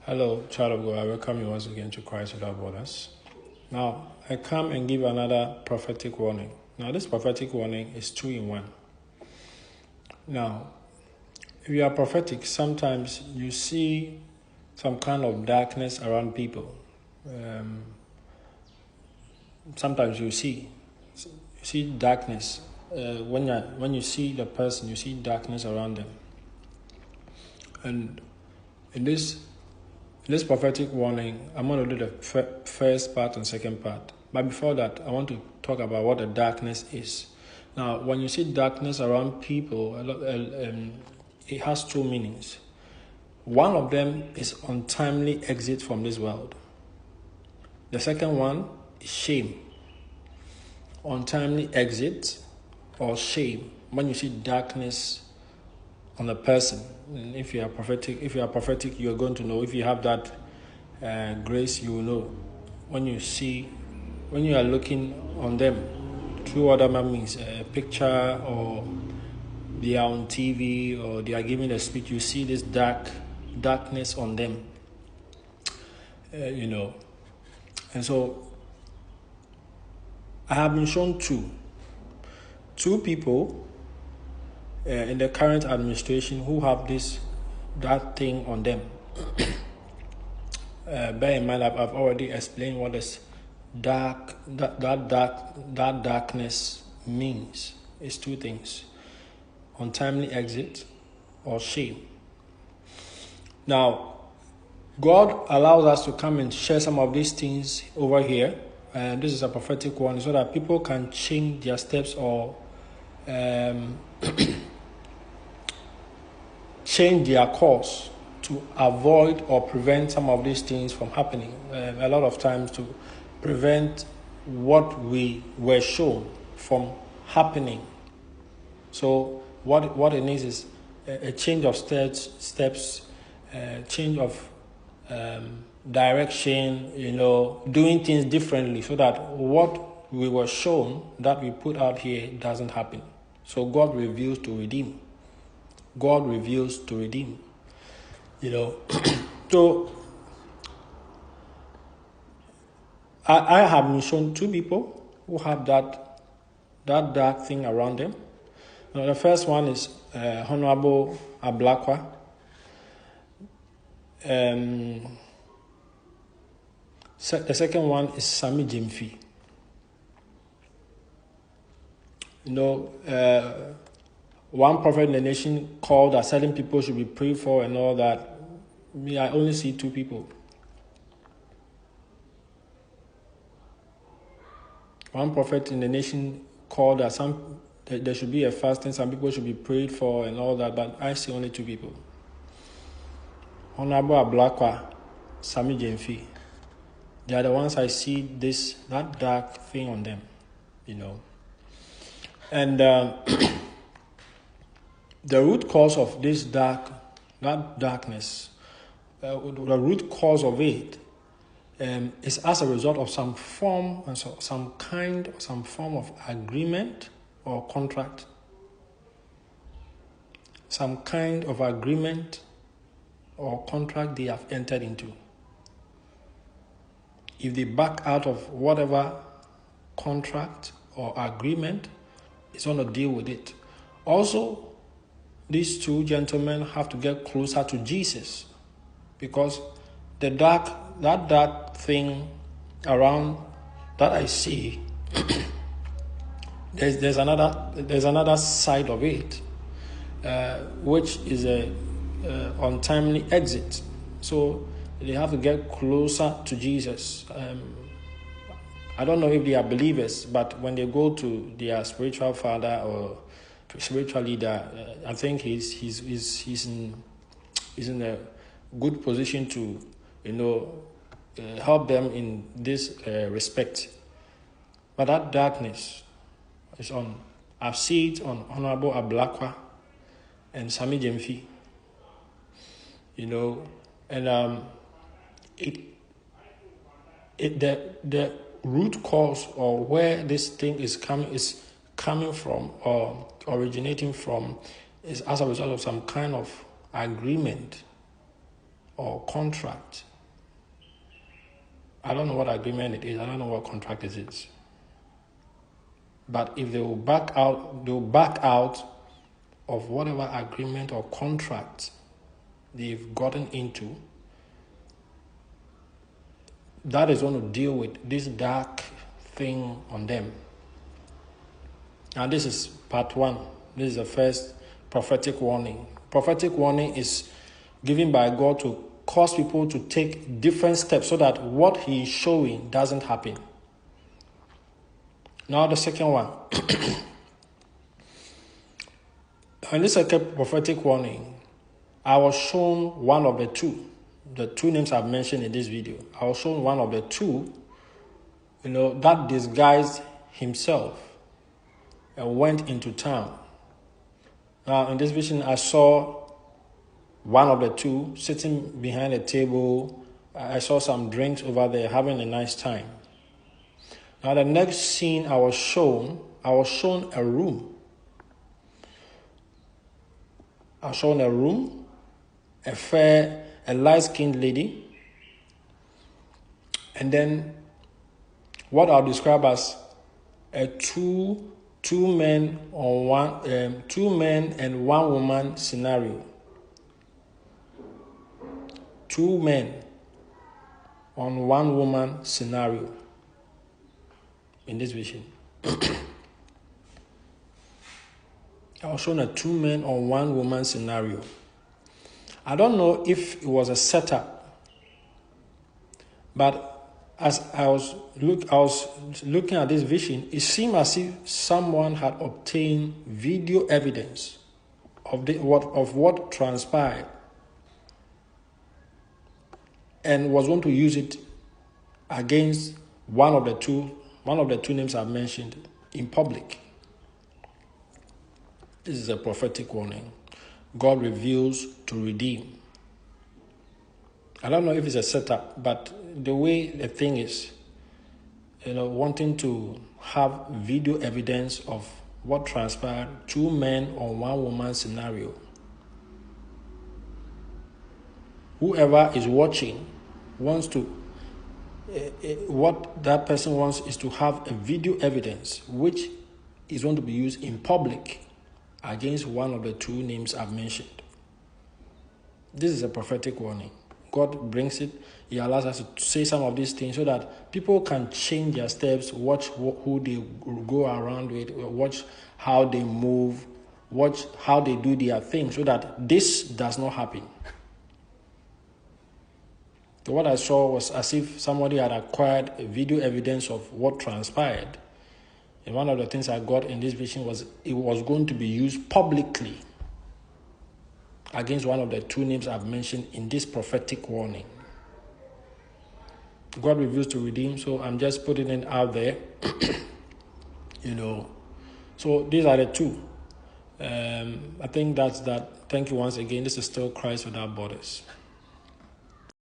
Hello, child of God. I welcome you once again to Christ Without Borders. Now, I come and give another prophetic warning. Now, this prophetic warning is 2 in 1. Now, if you are prophetic, sometimes you see some kind of darkness around people. Sometimes you see darkness. When you see the person, you see darkness around them. And in this prophetic warning, I'm going to do the first part and second part. But before that, I want to talk about what the darkness is. Now, when you see darkness around people, it has 2 meanings. One of them is untimely exit from this world. The second one is shame. Untimely exit or shame. When you see darkness on a person, and if you are prophetic, you are going to know. If you have that grace, you will know. When you are looking on them through other means, a picture, or they are on TV, or they are giving a speech, you see this darkness on them. And so I have been shown two people in the current administration who have that thing on them. Bear in mind, I've already explained what this that darkness means. It's 2 things: untimely exit or shame. Now, God allows us to come and share some of these things over here, and this is a prophetic one, so that people can change their steps or change their course to avoid or prevent some of these things from happening. A lot of times to prevent what we were shown from happening. So what it needs is a change of steps, change of direction, doing things differently, so that what we were shown that we put out here doesn't happen. So God reveals to redeem. God reveals to redeem. So I have been shown 2 people who have that dark thing around them. Now, the first one is Hon.Ablakwa. The second one is Sammy Gyemfi. One prophet in the nation called that certain people should be prayed for and all that. Me, I only see 2 people. One prophet in the nation called that there should be a fasting, some people should be prayed for and all that, but I see only 2 people. Hon.Ablakwa, Sammy Gyemfi. They are the ones I see that dark thing on them, And the root cause of that darkness, the root cause of it is as a result of some form of agreement or contract. Some kind of agreement or contract they have entered into. If they back out of whatever contract or agreement, it's going to deal with it. Also, these 2 gentlemen have to get closer to Jesus, because that dark thing around that I see, there's another side of it, which is a untimely exit. So they have to get closer to Jesus. I don't know if they are believers, but when they go to their spiritual father or spiritual leader, I think he's in a good position to help them in this respect. But that darkness is on. I've seen it on Hon.Ablakwa and Sammy Gyemfi. And the root cause, or where this thing is coming from or originating from, is as a result of some kind of agreement or contract. I don't know what agreement it is. I don't know what contract it is. But if they will back out, they'll back out of whatever agreement or contract they've gotten into. That is going to deal with this dark thing on them. Now this is part 1. This is the first prophetic warning. Prophetic warning is given by God to cause people to take different steps so that what he is showing doesn't happen. Now the second one. In this second prophetic warning, I was shown one of the two names I've mentioned in this video. I was shown one of the two, that disguised himself and went into town. Now in this vision, I saw one of the two sitting behind a table. I saw some drinks over there, having a nice time. Now the next scene I was shown a room. I was shown a room, a light-skinned lady, and then what I'll describe as a two men and one woman scenario. 2 men on 1 woman scenario in this vision. I was shown a 2 men on 1 woman scenario. I don't know if it was a setup, but as I was looking at this vision, it seemed as if someone had obtained video evidence of what transpired and was going to use it against one of the two names I've mentioned in public. This is a prophetic warning. God reveals to redeem. I don't know if it's a setup, but the way the thing is, wanting to have video evidence of what transpired, 2 men on 1 woman scenario. Whoever is watching wants to, what that person wants is to have a video evidence which is going to be used in public against one of the 2 names I've mentioned. This is a prophetic warning. God brings it. He allows us to say some of these things so that people can change their steps, watch who they go around with, watch how they move, watch how they do their thing so that this does not happen. So what I saw was as if somebody had acquired a video evidence of what transpired. And one of the things I got in this vision was it was going to be used publicly against one of the 2 names I've mentioned in this prophetic warning. God reveals to redeem, so I'm just putting it out there. So these are the 2. I think that's that. Thank you once again. This is still Christ Without Borders.